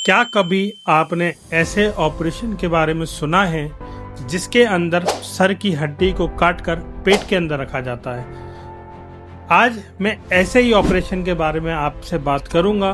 क्या कभी आपने ऐसे ऑपरेशन के बारे में सुना है जिसके अंदर सर की हड्डी को काटकर पेट के अंदर रखा जाता है? आज मैं ऐसे ही ऑपरेशन के बारे में आपसे बात करूंगा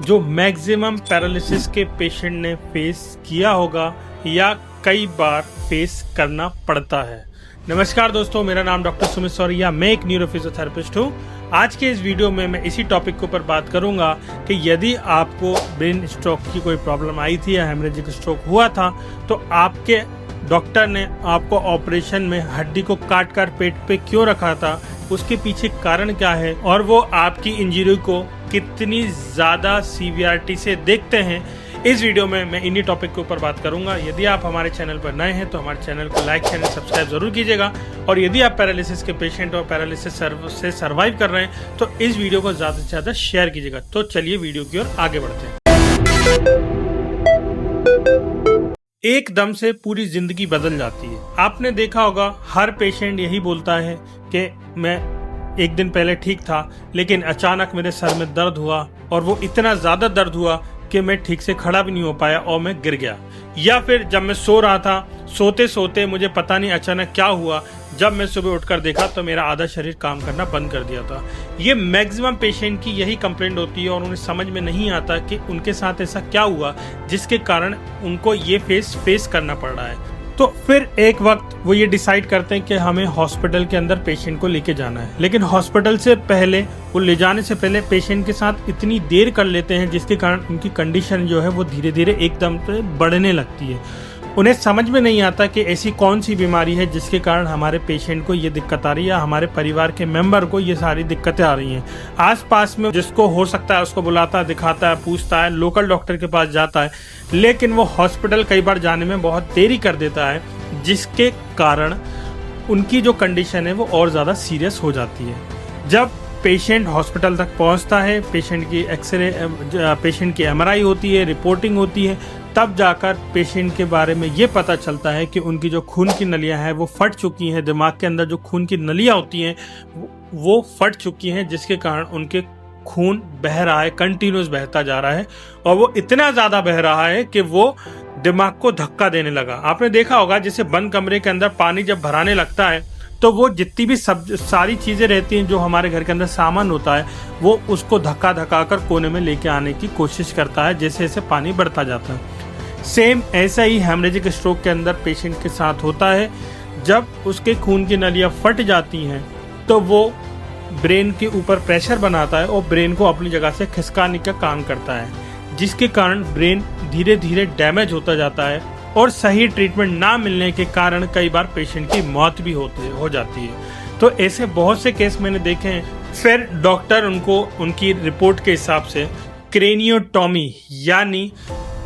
जो मैक्सिमम पैरालिसिस के पेशेंट ने फेस किया होगा या कई बार फेस करना पड़ता है। नमस्कार दोस्तों, मेरा नाम डॉक्टर सुमित सौरिया, मैं एक न्यूरोफिजियोथेरेपिस्ट हूँ। आज के इस वीडियो में मैं इसी टॉपिक के ऊपर बात करूंगा कि यदि आपको ब्रेन स्ट्रोक की कोई प्रॉब्लम आई थी या हेमरेजिक स्ट्रोक हुआ था तो आपके डॉक्टर ने आपको ऑपरेशन में हड्डी को काट कर पेट पे क्यों रखा था, उसके पीछे कारण क्या है और वो आपकी इंजरी को कितनी ज़्यादा सीवियरिटी से देखते हैं। इस वीडियो में मैं इन्हीं टॉपिक के ऊपर बात करूंगा। यदि आप हमारे चैनल पर नए हैं तो हमारे चैनल को लाइक शेयर सब्सक्राइब जरूर कीजिएगा, और यदि आप पैरालिसिस के पेशेंट और पैरालिसिस से सर्वाइव कर रहे हैं तो इस वीडियो को ज़्यादा से ज़्यादा शेयर कीजिएगा। तो चलिए वीडियो की ओर आगे बढ़ते हैं। एकदम से पूरी जिंदगी बदल जाती है। आपने देखा होगा हर पेशेंट यही बोलता है कि मैं एक दिन पहले ठीक था लेकिन अचानक मेरे सर में दर्द हुआ और वो इतना ज़्यादा दर्द हुआ कि मैं ठीक से खड़ा भी नहीं हो पाया और मैं गिर गया। या फिर जब मैं सो रहा था, सोते सोते मुझे पता नहीं अचानक क्या हुआ, जब मैं सुबह उठकर देखा तो मेरा आधा शरीर काम करना बंद कर दिया था। ये मैक्सिमम पेशेंट की यही कंप्लेंट होती है और उन्हें समझ में नहीं आता कि उनके साथ ऐसा क्या हुआ जिसके कारण उनको ये फेस करना पड़ रहा है। तो फिर एक वक्त वो ये डिसाइड करते हैं कि हमें हॉस्पिटल के अंदर पेशेंट को लेके जाना है, लेकिन हॉस्पिटल से पहले, वो ले जाने से पहले पेशेंट के साथ इतनी देर कर लेते हैं जिसके कारण उनकी कंडीशन जो है वो धीरे धीरे एकदम से बढ़ने लगती है। उन्हें समझ में नहीं आता कि ऐसी कौन सी बीमारी है जिसके कारण हमारे पेशेंट को ये दिक्कत आ रही है या हमारे परिवार के मेंबर को ये सारी दिक्कतें आ रही हैं। आसपास में जिसको हो सकता है उसको बुलाता है, दिखाता है, पूछता है, लोकल डॉक्टर के पास जाता है, लेकिन वो हॉस्पिटल कई बार जाने में बहुत देरी कर देता है जिसके कारण उनकी जो कंडीशन है वो और ज़्यादा सीरियस हो जाती है। जब पेशेंट हॉस्पिटल तक पहुंचता है, पेशेंट की एक्सरे, पेशेंट की एमआरआई होती है, रिपोर्टिंग होती है, तब जाकर पेशेंट के बारे में ये पता चलता है कि उनकी जो खून की नलियां हैं वो फट चुकी हैं। दिमाग के अंदर जो खून की नलियां होती हैं वो फट चुकी हैं जिसके कारण उनके खून बह रहा है, कंटिन्यूस बहता जा रहा है और वो इतना ज़्यादा बह रहा है कि वो दिमाग को धक्का देने लगा। आपने देखा होगा जैसे बंद कमरे के अंदर पानी जब भराने लगता है तो वो जितनी भी सारी चीज़ें रहती हैं जो हमारे घर के अंदर सामान होता है वो उसको धक्का धक्का कर कोने में लेके आने की कोशिश करता है जैसे जैसे पानी बढ़ता जाता है। सेम ऐसा ही हेमरेजिक स्ट्रोक के अंदर पेशेंट के साथ होता है। जब उसके खून की नलियाँ फट जाती हैं तो वो ब्रेन के ऊपर प्रेशर बनाता है और ब्रेन को अपनी जगह से खिसकाने का काम करता है, जिसके कारण ब्रेन धीरे धीरे डैमेज होता जाता है और सही ट्रीटमेंट ना मिलने के कारण कई बार पेशेंट की मौत भी हो जाती है। तो ऐसे बहुत से केस मैंने देखे हैं। फिर डॉक्टर उनको उनकी रिपोर्ट के हिसाब से क्रेनियोटॉमी यानी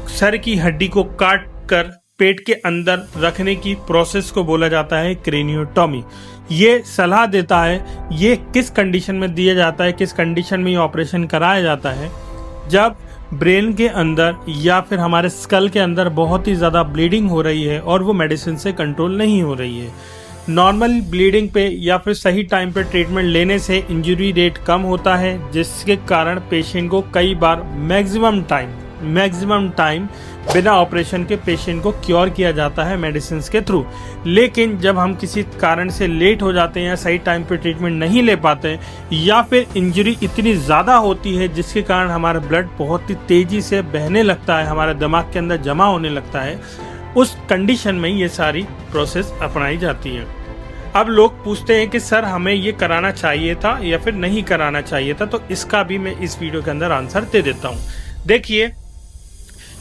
सर की हड्डी को काट कर पेट के अंदर रखने की प्रोसेस को बोला जाता है क्रेनियोटॉमी। ये सलाह देता है, ये किस कंडीशन में दिया जाता है, किस कंडीशन में ये ऑपरेशन कराया जाता है, जब ब्रेन के अंदर या फिर हमारे स्कल के अंदर बहुत ही ज़्यादा ब्लीडिंग हो रही है और वो मेडिसिन से कंट्रोल नहीं हो रही है। नॉर्मल ब्लीडिंग पे या फिर सही टाइम पे ट्रीटमेंट लेने से इंजरी रेट कम होता है, जिसके कारण पेशेंट को कई बार मैक्सिमम टाइम बिना ऑपरेशन के पेशेंट को क्योर किया जाता है मेडिसिन के थ्रू। लेकिन जब हम किसी कारण से लेट हो जाते हैं या सही टाइम पे ट्रीटमेंट नहीं ले पाते या फिर इंजरी इतनी ज़्यादा होती है जिसके कारण हमारा ब्लड बहुत ही तेज़ी से बहने लगता है, हमारे दिमाग के अंदर जमा होने लगता है, उस कंडीशन में ये सारी प्रोसेस अपनाई जाती है। अब लोग पूछते हैं कि सर हमें ये कराना चाहिए था या फिर नहीं कराना चाहिए था, तो इसका भी मैं इस वीडियो के अंदर आंसर दे देता हूँ। देखिए,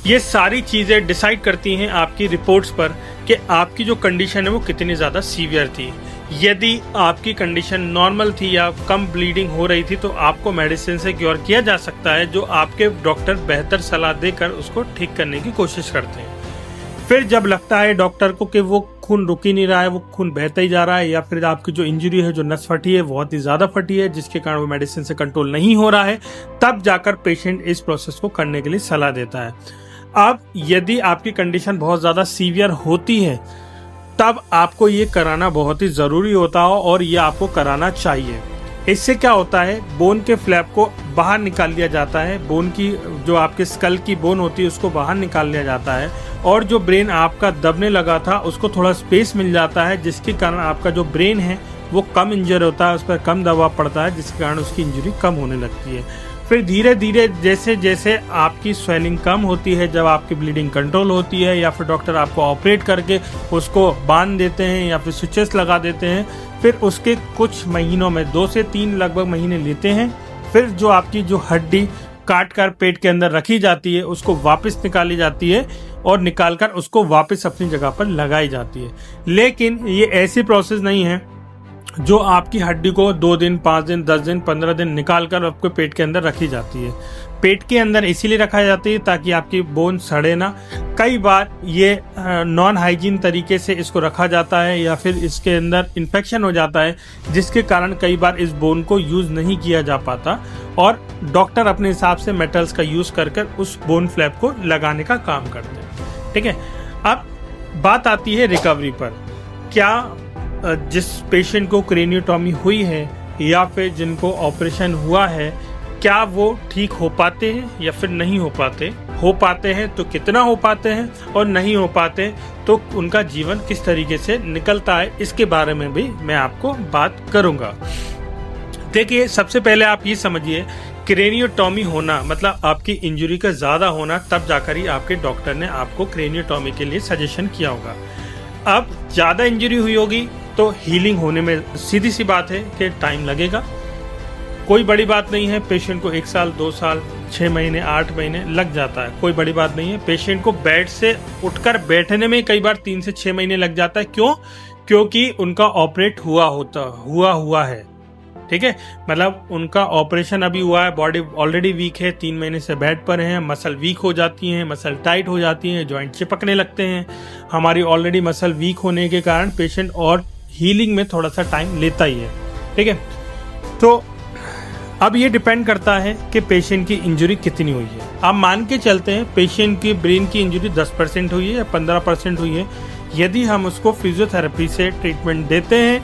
ये सारी चीज़ें डिसाइड करती हैं आपकी रिपोर्ट्स पर कि आपकी जो कंडीशन है वो कितनी ज़्यादा सीवियर थी। यदि आपकी कंडीशन नॉर्मल थी या कम ब्लीडिंग हो रही थी तो आपको मेडिसिन से क्योर किया जा सकता है, जो आपके डॉक्टर बेहतर सलाह देकर उसको ठीक करने की कोशिश करते हैं। फिर जब लगता है डॉक्टर को कि वो खून रुक ही नहीं रहा है, वो खून बहता ही जा रहा है, या फिर आपकी जो इंजरी है, जो नस फटी है, बहुत ही ज़्यादा फटी है जिसके कारण वो मेडिसिन से कंट्रोल नहीं हो रहा है, तब जाकर पेशेंट इस प्रोसेस को करने के लिए सलाह देता है। अब यदि आपकी कंडीशन बहुत ज़्यादा सीवियर होती है तब आपको ये कराना बहुत ही ज़रूरी होता है और ये आपको कराना चाहिए। इससे क्या होता है, बोन के फ्लैप को बाहर निकाल लिया जाता है, बोन की जो आपके स्कल की बोन होती है उसको बाहर निकाल लिया जाता है, और जो ब्रेन आपका दबने लगा था उसको थोड़ा स्पेस मिल जाता है, जिसके कारण आपका जो ब्रेन है वो कम इंजर होता है, उस पर कम दबाव पड़ता है, जिसके कारण उसकी इंजरी कम होने लगती है। फिर धीरे धीरे जैसे जैसे आपकी स्वेलिंग कम होती है, जब आपकी ब्लीडिंग कंट्रोल होती है, या फिर डॉक्टर आपको ऑपरेट करके उसको बांध देते हैं या फिर स्विचेस लगा देते हैं, फिर उसके कुछ महीनों में 2 से 3 लगभग महीने लेते हैं, फिर जो आपकी जो हड्डी काट कर पेट के अंदर रखी जाती है उसको वापस निकाली जाती है, और निकालकर उसको वापस अपनी जगह पर लगाई जाती है। लेकिन ये ऐसी प्रोसेस नहीं है जो आपकी हड्डी को 2 दिन, 5 दिन, 10 दिन, 15 दिन निकाल कर आपके पेट के अंदर रखी जाती है। पेट के अंदर इसीलिए रखा जाती है ताकि आपकी बोन सड़े ना। कई बार ये नॉन हाइजीन तरीके से इसको रखा जाता है, या फिर इसके अंदर इन्फेक्शन हो जाता है, जिसके कारण कई बार इस बोन को यूज़ नहीं किया जा पाता, और डॉक्टर अपने हिसाब से मेटल्स का यूज़ कर उस बोन फ्लैप को लगाने का काम करते हैं। ठीक है, अब बात आती है रिकवरी पर। क्या जिस पेशेंट को क्रेनियोटॉमी हुई है या फिर जिनको ऑपरेशन हुआ है, क्या वो ठीक हो पाते हैं या फिर नहीं हो पाते हैं तो कितना हो पाते हैं, और नहीं हो पाते तो उनका जीवन किस तरीके से निकलता है, इसके बारे में भी मैं आपको बात करूंगा। देखिए, सबसे पहले आप ये समझिए, क्रेनियोटॉमी होना मतलब आपकी इंजरी का ज़्यादा होना, तब जाकर ही आपके डॉक्टर ने आपको क्रेनियोटॉमी के लिए सजेशन किया होगा। अब ज़्यादा इंजरी हुई होगी तो हीलिंग होने में सीधी सी बात है कि टाइम लगेगा, कोई बड़ी बात नहीं है। पेशेंट को 1 साल, 2 साल, 6 महीने, 8 महीने लग जाता है, कोई बड़ी बात नहीं है। पेशेंट को बेड से उठकर बैठने में कई बार 3 से 6 महीने लग जाता है। क्यों? क्योंकि उनका ऑपरेट हुआ है। ठीक है, मतलब उनका ऑपरेशन अभी हुआ है, बॉडी ऑलरेडी वीक है, 3 महीने से बेड पर है, मसल वीक हो जाती हैं, मसल टाइट हो जाती हैं, जॉइंट चिपकने लगते हैं। हमारी ऑलरेडी मसल वीक होने के कारण पेशेंट और हीलिंग में थोड़ा सा टाइम लेता ही है। ठीक है, तो अब ये डिपेंड करता है कि पेशेंट की इंजरी कितनी हुई है। आप मान के चलते हैं पेशेंट की ब्रेन की इंजरी 10% हुई है या 15% हुई है। यदि हम उसको फिजियोथेरेपी से ट्रीटमेंट देते हैं,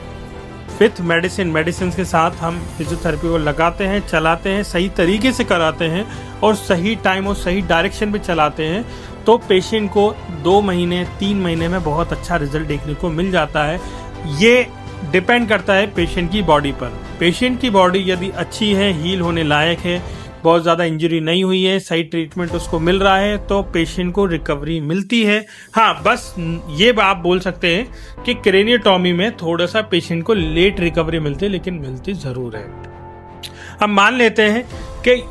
विथ मेडिसिन के साथ हम फिजियोथेरेपी को लगाते हैं, चलाते हैं, सही तरीके से कराते हैं और सही टाइम और सही डायरेक्शन में चलाते हैं, तो पेशेंट को 2 महीने 3 महीने में बहुत अच्छा रिजल्ट देखने को मिल जाता है। ये डिपेंड करता है पेशेंट की बॉडी पर। पेशेंट की बॉडी यदि अच्छी है, हील होने लायक है, बहुत ज़्यादा इंजरी नहीं हुई है, सही ट्रीटमेंट उसको मिल रहा है, तो पेशेंट को रिकवरी मिलती है। हाँ, बस ये आप बोल सकते हैं कि क्रेनियोटॉमी में थोड़ा सा पेशेंट को लेट रिकवरी मिलती है, लेकिन मिलती ज़रूर है। अब मान लेते हैं कि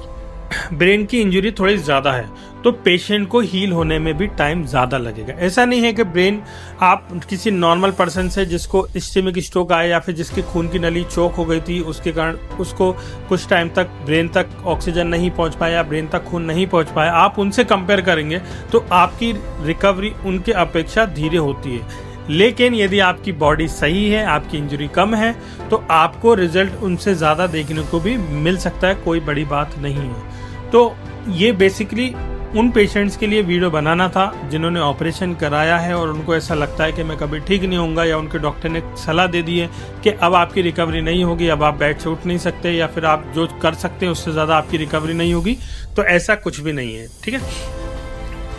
ब्रेन की इंजरी थोड़ी ज़्यादा है, तो पेशेंट को हील होने में भी टाइम ज़्यादा लगेगा। ऐसा नहीं है कि ब्रेन आप किसी नॉर्मल पर्सन से जिसको इस्केमिक स्ट्रोक आया या फिर जिसकी खून की नली चौक हो गई थी, उसके कारण उसको कुछ टाइम तक ब्रेन तक ऑक्सीजन नहीं पहुंच पाया, ब्रेन तक खून नहीं पहुंच पाया, आप उनसे कंपेयर करेंगे तो आपकी रिकवरी उनके अपेक्षा धीरे होती है। लेकिन यदि आपकी बॉडी सही है, आपकी इंजरी कम है, तो आपको रिजल्ट उनसे ज़्यादा देखने को भी मिल सकता है, कोई बड़ी बात नहीं है। तो ये बेसिकली उन पेशेंट्स के लिए वीडियो बनाना था जिन्होंने ऑपरेशन कराया है और उनको ऐसा लगता है कि मैं कभी ठीक नहीं होऊंगा, या उनके डॉक्टर ने सलाह दे दी है कि अब आपकी रिकवरी नहीं होगी, अब आप बेड से उठ नहीं सकते, या फिर आप जो कर सकते हैं उससे ज़्यादा आपकी रिकवरी नहीं होगी। तो ऐसा कुछ भी नहीं है। ठीक है,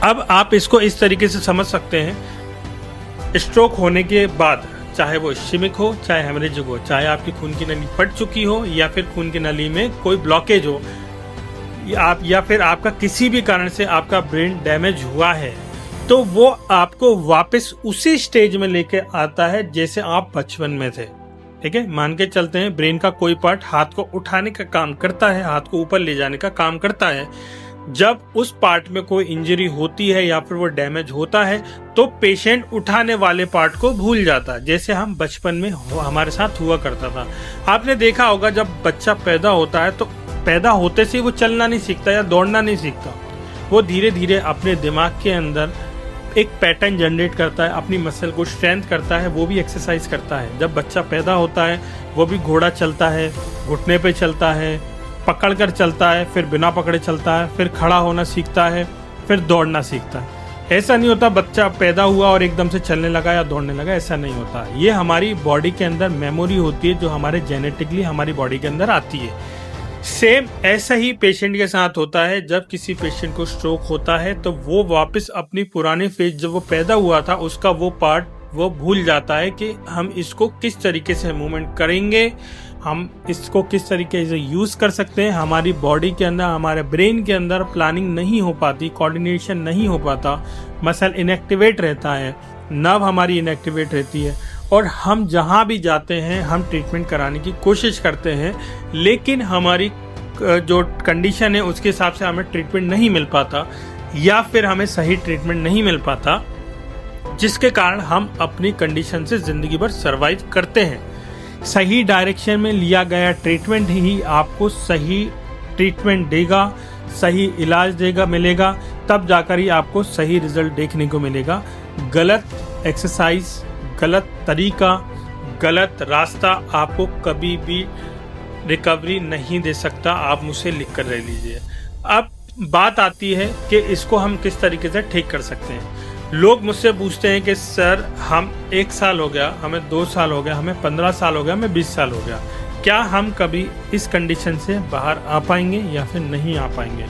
अब आप इसको इस तरीके से समझ सकते हैं, स्ट्रोक होने के बाद चाहे वो इस्केमिक हो, चाहे हेमरेज हो, चाहे आपकी खून की नली फट चुकी हो या फिर खून की नली में कोई ब्लॉकेज हो, या फिर आपका किसी भी कारण से आपका ब्रेन डैमेज हुआ है, तो वो आपको वापस उसी स्टेज में लेके आता है जैसे आप बचपन में थे। ठीक है, मान के चलते हैं ब्रेन का कोई पार्ट हाथ को उठाने का काम करता है, हाथ को ऊपर ले जाने का काम करता है। जब उस पार्ट में कोई इंजरी होती है या फिर वो डैमेज होता है, तो पेशेंट उठाने वाले पार्ट को भूल जाता है, जैसे हम बचपन में हमारे साथ हुआ करता था। आपने देखा होगा जब बच्चा पैदा होता है तो पैदा होते से वो चलना नहीं सीखता या दौड़ना नहीं सीखता, वो धीरे धीरे अपने दिमाग के अंदर एक पैटर्न जनरेट करता है, अपनी मसल को स्ट्रेंथ करता है, वो भी एक्सरसाइज करता है। जब बच्चा पैदा होता है वो भी घोड़ा चलता है, घुटने पे चलता है, पकड़ कर चलता है, फिर बिना पकड़े चलता है, फिर खड़ा होना सीखता है, फिर दौड़ना सीखता है। ऐसा नहीं होता बच्चा पैदा हुआ और एकदम से चलने लगा या दौड़ने लगा, ऐसा नहीं होता। ये हमारी बॉडी के अंदर मेमोरी होती है जो हमारे जेनेटिकली हमारी बॉडी के अंदर आती है। सेम ऐसा ही पेशेंट के साथ होता है। जब किसी पेशेंट को स्ट्रोक होता है तो वो वापस अपनी पुराने फेज जब वो पैदा हुआ था उसका वो पार्ट वो भूल जाता है कि हम इसको किस तरीके से मूवमेंट करेंगे, हम इसको किस तरीके से यूज कर सकते हैं। हमारी बॉडी के अंदर, हमारे ब्रेन के अंदर प्लानिंग नहीं हो पाती, कोऑर्डिनेशन नहीं हो पाता, मसल इनएक्टिवेट रहता है, नर्व हमारी इनएक्टिवेट रहती है और हम जहां भी जाते हैं हम ट्रीटमेंट कराने की कोशिश करते हैं, लेकिन हमारी जो कंडीशन है उसके हिसाब से हमें ट्रीटमेंट नहीं मिल पाता या फिर हमें सही ट्रीटमेंट नहीं मिल पाता, जिसके कारण हम अपनी कंडीशन से जिंदगी भर सरवाइव करते हैं। सही डायरेक्शन में लिया गया ट्रीटमेंट ही आपको सही ट्रीटमेंट देगा, सही इलाज देगा, मिलेगा, तब जाकर ही आपको सही रिजल्ट देखने को मिलेगा। गलत एक्सरसाइज, गलत तरीका, गलत रास्ता आपको कभी भी रिकवरी नहीं दे सकता। आप मुझसे लिख कर रह लीजिए। अब बात आती है कि इसको हम किस तरीके से ठीक कर सकते हैं। लोग मुझसे पूछते हैं कि सर हम 1 साल हो गया, हमें 2 साल हो गया, हमें 15 साल हो गया, हमें 20 साल हो गया, क्या हम कभी इस कंडीशन से बाहर आ पाएंगे या फिर नहीं आ पाएंगे?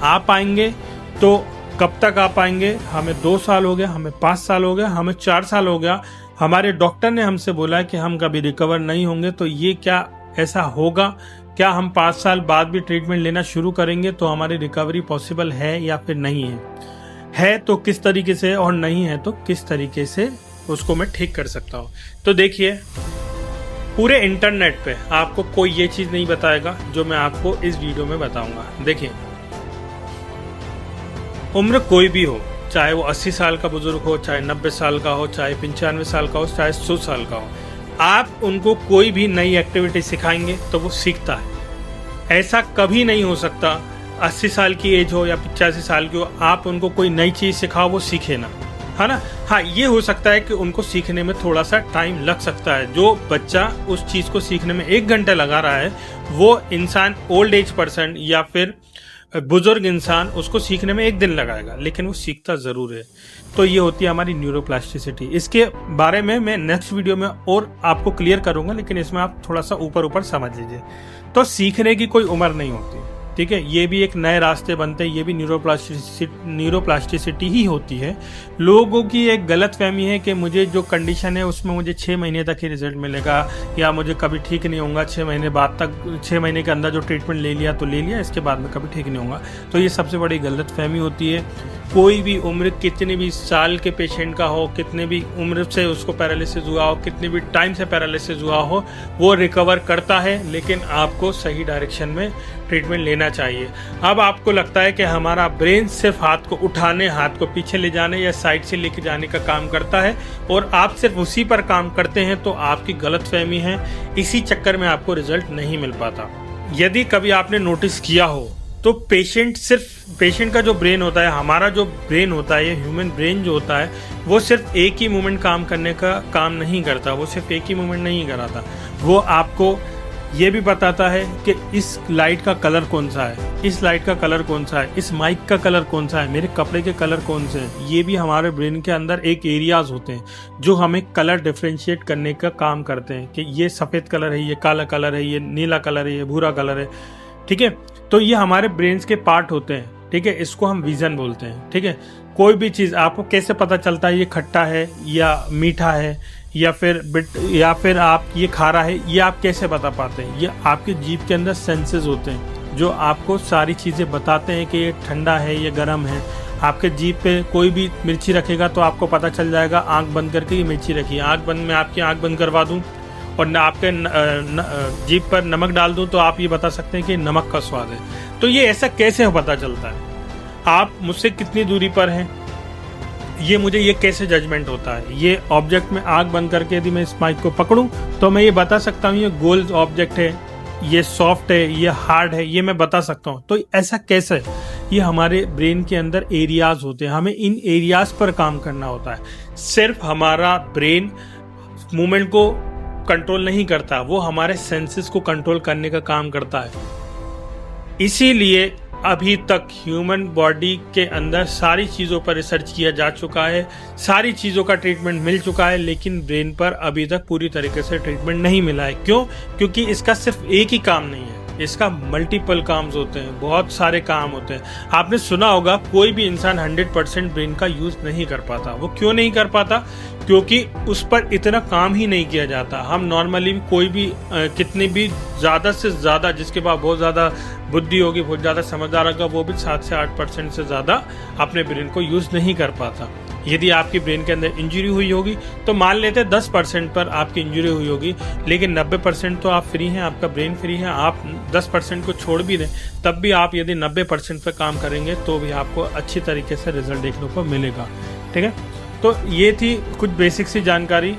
आ पाएंगे तो कब तक आ पाएंगे? हमें 2 साल हो गया, हमें 5 साल हो गया, हमें 4 साल हो गया, हमारे डॉक्टर ने हमसे बोला कि हम कभी रिकवर नहीं होंगे, तो ये क्या ऐसा होगा? क्या हम 5 साल बाद भी ट्रीटमेंट लेना शुरू करेंगे तो हमारी रिकवरी पॉसिबल है या फिर नहीं है तो किस तरीके से, और नहीं है तो किस तरीके से उसको मैं ठीक कर सकता हूँ? तो देखिए, पूरे इंटरनेट पे आपको कोई ये चीज नहीं बताएगा जो मैं आपको इस वीडियो में बताऊंगा। देखिए, उम्र कोई भी हो, चाहे वो 80 साल का बुजुर्ग हो, चाहे 90 साल का हो, चाहे 95 साल का हो, चाहे 100 साल का हो, आप उनको कोई भी नई एक्टिविटी सिखाएंगे तो वो सीखता है। ऐसा कभी नहीं हो सकता 80 साल की एज हो या 85 साल की हो, आप उनको कोई नई चीज सिखाओ वो सीखे ना, है ना। हाँ, ये हो सकता है कि उनको सीखने में थोड़ा सा टाइम लग सकता है। जो बच्चा उस चीज को सीखने में 1 घंटा लगा रहा है, वो इंसान, ओल्ड एज पर्सन या फिर बुजुर्ग इंसान, उसको सीखने में 1 दिन लगाएगा, लेकिन वो सीखता जरूर है। तो ये होती है हमारी न्यूरोप्लास्टिसिटी। इसके बारे में मैं नेक्स्ट वीडियो में और आपको क्लियर करूंगा, लेकिन इसमें आप थोड़ा सा ऊपर समझ लीजिए। तो सीखने की कोई उम्र नहीं होती, ठीक है। ये भी एक नए रास्ते बनते हैं, ये भी न्यूरोप्लास्टिसिटी ही होती है। लोगों की एक गलत फहमी है कि मुझे जो कंडीशन है उसमें मुझे 6 महीने तक ही रिजल्ट मिलेगा, या मुझे कभी ठीक नहीं होगा 6 महीने बाद तक, 6 महीने के अंदर जो ट्रीटमेंट ले लिया तो ले लिया, इसके बाद में कभी ठीक नहीं होगा। तो ये सबसे बड़ी गलत फहमी होती है। कोई भी उम्र, कितने भी साल के पेशेंट का हो, कितने भी उम्र से उसको पैरालिसिस हुआ हो, कितने भी टाइम से पैरालिसिस हुआ हो, वो रिकवर करता है, लेकिन आपको सही डायरेक्शन में ट्रीटमेंट लेना चाहिए। अब आपको लगता है कि हमारा ब्रेन सिर्फ हाथ को उठाने, हाथ को पीछे ले जाने या साइड से लेके जाने का काम करता है और आप सिर्फ उसी पर काम करते हैं, तो आपकी गलतफहमी है। इसी चक्कर में आपको रिजल्ट नहीं मिल पाता। यदि कभी आपने नोटिस किया हो तो पेशेंट का जो ब्रेन होता है, हमारा जो ब्रेन होता है, ये ह्यूमन ब्रेन जो होता है, वो सिर्फ एक ही मूवमेंट काम करने का काम नहीं करता, वो सिर्फ एक ही मूवमेंट नहीं कराता। वो आपको ये भी बताता है कि इस लाइट का कलर कौन सा है, इस लाइट का कलर कौन सा है, इस माइक का कलर कौन सा है, मेरे कपड़े के कलर कौन से हैं। ये भी हमारे ब्रेन के अंदर एक एरियाज होते हैं जो हमें कलर डिफरेंशिएट करने का काम करते हैं कि ये सफ़ेद कलर है, ये काला कलर है, ये नीला कलर है, ये भूरा कलर है, ठीक है। तो ये हमारे ब्रेन्स के पार्ट होते हैं, ठीक है। इसको हम विजन बोलते हैं, ठीक है। कोई भी चीज़ आपको कैसे पता चलता है ये खट्टा है या मीठा है या फिर आप ये खारा है, ये आप कैसे बता पाते हैं? ये आपके जीभ के अंदर सेंसेस होते हैं जो आपको सारी चीज़ें बताते हैं कि ये ठंडा है, ये गर्म है। आपके जीभ पे कोई भी मिर्ची रखेगा तो आपको पता चल जाएगा, आंख बंद करके ये मिर्ची रखी है। आंख बंद में आपकी आंख बंद करवा दूँ और आपके जीभ पर नमक डाल दूं तो आप ये बता सकते हैं कि नमक का स्वाद है। तो ये ऐसा कैसे पता चलता है? आप मुझसे कितनी दूरी पर हैं, ये मुझे ये कैसे जजमेंट होता है? ये ऑब्जेक्ट में आंख बंद करके यदि मैं इस माइक को पकड़ूं तो मैं ये बता सकता हूँ ये गोल ऑब्जेक्ट है, ये सॉफ्ट है, ये हार्ड है, ये मैं बता सकता हूँ। तो ऐसा कैसे है? ये हमारे ब्रेन के अंदर एरियाज होते हैं, हमें इन एरियाज पर काम करना होता है। सिर्फ हमारा ब्रेन मूवमेंट को कंट्रोल नहीं करता, वो हमारे सेंसेस को कंट्रोल करने का काम करता है। इसीलिए अभी तक ह्यूमन बॉडी के अंदर सारी चीज़ों पर रिसर्च किया जा चुका है, सारी चीज़ों का ट्रीटमेंट मिल चुका है, लेकिन ब्रेन पर अभी तक पूरी तरीके से ट्रीटमेंट नहीं मिला है। क्यों? क्योंकि इसका सिर्फ एक ही काम नहीं है, इसका मल्टीपल काम्स होते हैं, बहुत सारे काम होते हैं। आपने सुना होगा कोई भी इंसान 100% ब्रेन का यूज़ नहीं कर पाता। वो क्यों नहीं कर पाता? क्योंकि उस पर इतना काम ही नहीं किया जाता। हम नॉर्मली कोई भी कितनी भी ज़्यादा से ज़्यादा, जिसके पास बहुत ज़्यादा बुद्धि होगी, बहुत ज़्यादा समझदार होगा, वो भी 7 से 8% से ज़्यादा अपने ब्रेन को यूज़ नहीं कर पाता। यदि आपकी ब्रेन के अंदर इंजरी हुई होगी तो मान लेते 10% पर आपकी इंजरी हुई होगी, लेकिन 90% तो आप फ्री हैं, आपका ब्रेन फ्री है। आप 10% को छोड़ भी दें, तब भी आप यदि 90% पर काम करेंगे तो भी आपको अच्छी तरीके से रिजल्ट देखने को मिलेगा। ठीक है, तो ये थी कुछ बेसिक सी जानकारी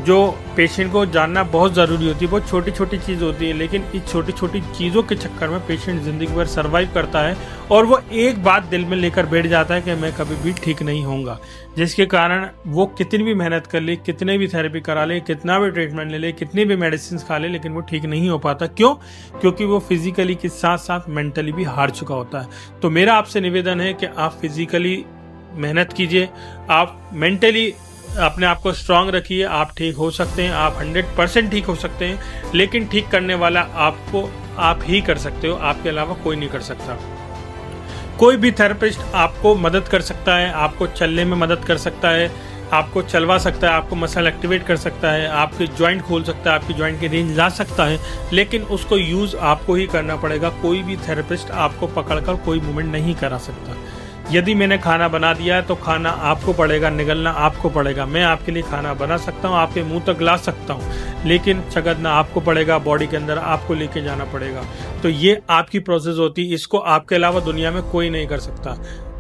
जो पेशेंट को जानना बहुत ज़रूरी होती है। बहुत छोटी छोटी चीज़ होती है, लेकिन इस छोटी छोटी चीज़ों के चक्कर में पेशेंट ज़िंदगी भर सर्वाइव करता है और वो एक बात दिल में लेकर बैठ जाता है कि मैं कभी भी ठीक नहीं होऊंगा, जिसके कारण वो कितनी भी मेहनत कर ले, कितने भी थेरेपी करा ले, कितना भी ट्रीटमेंट ले ले, कितनी भी मेडिसिन खा ले, लेकिन वो ठीक नहीं हो पाता। क्यों? क्योंकि वो फिजिकली के साथ साथ मेंटली भी हार चुका होता है। तो मेरा आपसे निवेदन है कि आप फिजिकली मेहनत कीजिए, आप मेंटली अपने आप को स्ट्रांग रखिए। आप ठीक हो सकते हैं, आप 100% ठीक हो सकते हैं, लेकिन ठीक करने वाला आपको आप ही कर सकते हो, आपके अलावा कोई नहीं कर सकता। कोई भी थेरेपिस्ट आपको मदद कर सकता है, आपको चलने में मदद कर सकता है, आपको चलवा सकता है, आपको मसल एक्टिवेट कर सकता है, आपके जॉइंट खोल सकता है, आपकी जॉइंट की रेंज ला सकता है, लेकिन उसको यूज़ आपको ही करना पड़ेगा। कोई भी थेरेपिस्ट आपको पकड़कर कोई मूवमेंट नहीं करा सकता। यदि मैंने खाना बना दिया है तो खाना आपको पड़ेगा, निगलना आपको पड़ेगा। मैं आपके लिए खाना बना सकता हूँ, आपके मुंह तक ला सकता हूँ, लेकिन चगदना आपको पड़ेगा, बॉडी के अंदर आपको लेके जाना पड़ेगा। तो ये आपकी प्रोसेस होती है, इसको आपके अलावा दुनिया में कोई नहीं कर सकता।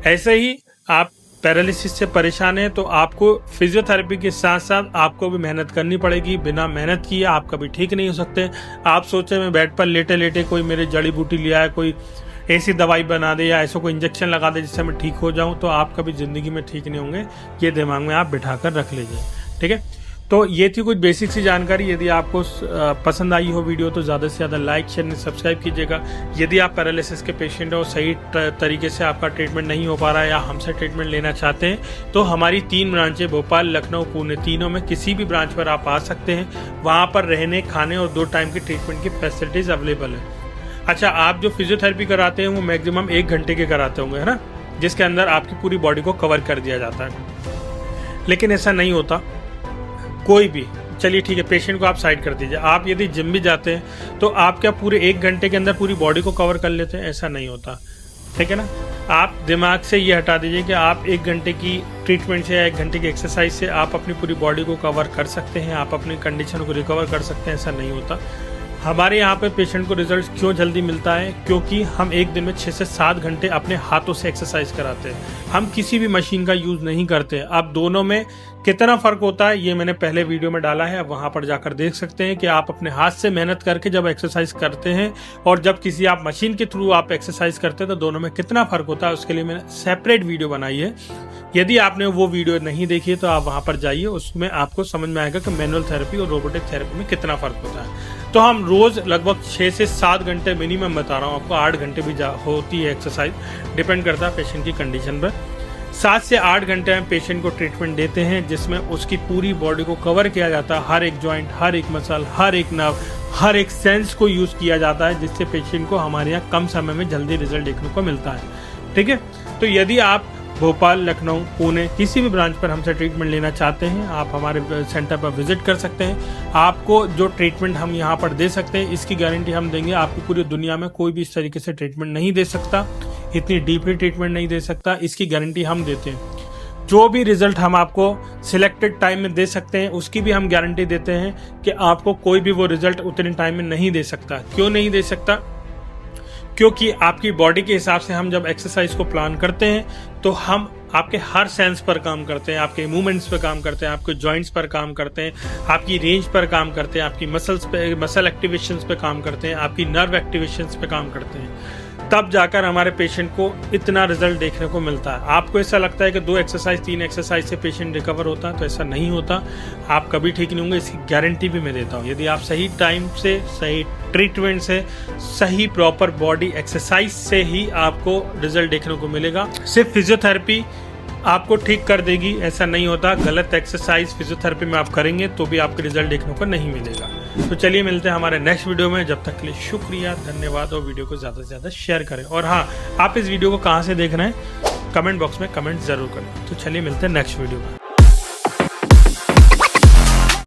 ऐसे ही आप पैरालिसिस से परेशान हैं तो आपको फिजियोथेरेपी के साथ साथ आपको भी मेहनत करनी पड़ेगी। बिना मेहनत किए आप कभी ठीक नहीं हो सकते। आप सोचे मैं बेड पर लेटे लेटे कोई मेरे जड़ी बूटी लिया है, कोई ऐसी दवाई बना दे या ऐसा कोई इंजेक्शन लगा दे जिससे मैं ठीक हो जाऊं, तो आप कभी ज़िंदगी में ठीक नहीं होंगे। ये दिमाग में आप बिठा कर रख लीजिए। ठीक है, तो ये थी कुछ बेसिक सी जानकारी। यदि आपको पसंद आई हो वीडियो तो ज़्यादा से ज़्यादा लाइक शेयर सब्सक्राइब कीजिएगा। यदि आप पैरालिसिस के पेशेंट हो, सही तरीके से आपका ट्रीटमेंट नहीं हो पा रहा है या हमसे ट्रीटमेंट लेना चाहते हैं, तो हमारी 3 ब्रांचें भोपाल, लखनऊ, पुणे, तीनों में किसी भी ब्रांच पर आप आ सकते हैं। वहाँ पर रहने, खाने और 2 टाइम की ट्रीटमेंट की फैसिलिटीज़ अवेलेबल है। अच्छा, आप जो फिजियोथेरेपी कराते हैं वो मैक्सिमम 1 घंटे के कराते होंगे, है ना, जिसके अंदर आपकी पूरी बॉडी को कवर कर दिया जाता है, लेकिन ऐसा नहीं होता कोई भी। चलिए ठीक है, पेशेंट को आप साइड कर दीजिए। आप यदि जिम भी जाते हैं तो आप क्या पूरे 1 घंटे के अंदर पूरी बॉडी को कवर कर लेते हैं? ऐसा नहीं होता। ठीक है ना, आप दिमाग से ये हटा दीजिए कि आप 1 घंटे की ट्रीटमेंट से या 1 घंटे की एक्सरसाइज से आप अपनी पूरी बॉडी को कवर कर सकते हैं, आप अपनी कंडीशन को रिकवर कर सकते हैं। ऐसा नहीं होता। हमारे यहाँ पे पेशेंट को रिजल्ट क्यों जल्दी मिलता है? क्योंकि हम एक दिन में 6 से 7 घंटे अपने हाथों से एक्सरसाइज कराते हैं। हम किसी भी मशीन का यूज़ नहीं करते। अब दोनों में कितना फ़र्क होता है ये मैंने पहले वीडियो में डाला है, वहाँ पर जाकर देख सकते हैं कि आप अपने हाथ से मेहनत करके जब एक्सरसाइज करते हैं और जब किसी आप मशीन के थ्रू आप एक्सरसाइज करते हैं तो दोनों में कितना फ़र्क होता है। उसके लिए मैंने सेपरेट वीडियो बनाई है। यदि आपने वो वीडियो नहीं देखी तो आप वहाँ पर जाइए, उसमें आपको समझ में आएगा कि मैनुअल थेरेपी और रोबोटिक थेरेपी में कितना फ़र्क होता है। तो हम रोज़ लगभग 6 से 7 घंटे मिनिमम बता रहा हूँ आपको, 8 घंटे भी होती है एक्सरसाइज, डिपेंड करता है पेशेंट की कंडीशन पर। 7 से 8 घंटे हम पेशेंट को ट्रीटमेंट देते हैं, जिसमें उसकी पूरी बॉडी को कवर किया जाता है। हर एक जॉइंट, हर एक मसल, हर एक नर्व, हर एक सेंस को यूज़ किया जाता है, जिससे पेशेंट को हमारे यहाँ कम समय में जल्दी रिजल्ट देखने को मिलता है। ठीक है, तो यदि आप भोपाल, लखनऊ, पुणे किसी भी ब्रांच पर हमसे ट्रीटमेंट लेना चाहते हैं, आप हमारे सेंटर पर विजिट कर सकते हैं। आपको जो ट्रीटमेंट हम यहाँ पर दे सकते हैं इसकी गारंटी हम देंगे। आपको पूरी दुनिया में कोई भी इस तरीके से ट्रीटमेंट नहीं दे सकता, इतनी डीपली ट्रीटमेंट नहीं दे सकता, इसकी गारंटी हम देते हैं। जो भी रिजल्ट हम आपको सिलेक्टेड टाइम में दे सकते हैं उसकी भी हम गारंटी देते हैं कि आपको कोई भी वो रिजल्ट उतने टाइम में नहीं दे सकता। क्यों नहीं दे सकता? क्योंकि आपकी बॉडी के हिसाब से हम जब एक्सरसाइज को प्लान करते हैं तो हम आपके हर सेंस पर काम करते हैं, आपके मूवमेंट्स पर काम करते हैं, आपके जॉइंट्स पर काम करते हैं, आपकी रेंज पर काम करते हैं, आपकी मसल्स पे, मसल एक्टिवेशंस पे काम करते हैं, आपकी नर्व एक्टिवेशंस पे काम करते हैं। तब जाकर हमारे पेशेंट को इतना रिजल्ट देखने को मिलता है। आपको ऐसा लगता है कि 2 एक्सरसाइज 3 एक्सरसाइज से पेशेंट रिकवर होता है, तो ऐसा नहीं होता। आप कभी ठीक नहीं होंगे, इसकी गारंटी भी मैं देता हूँ। यदि आप सही टाइम से, सही ट्रीटमेंट से, सही प्रॉपर बॉडी एक्सरसाइज से ही आपको रिजल्ट देखने को मिलेगा। सिर्फ फिजियोथेरेपी आपको ठीक कर देगी ऐसा नहीं होता। गलत एक्सरसाइज फिजियोथेरेपी में आप करेंगे तो भी आपके रिजल्ट देखने को नहीं मिलेगा। तो चलिए मिलते हैं हमारे नेक्स्ट वीडियो में। जब तक के लिए शुक्रिया, धन्यवाद, और वीडियो को ज़्यादा से ज़्यादा शेयर करें। और हाँ, आप इस वीडियो को कहाँ से देख रहे हैं कमेंट बॉक्स में कमेंट जरूर करें। तो चलिए मिलते हैं नेक्स्ट वीडियो में।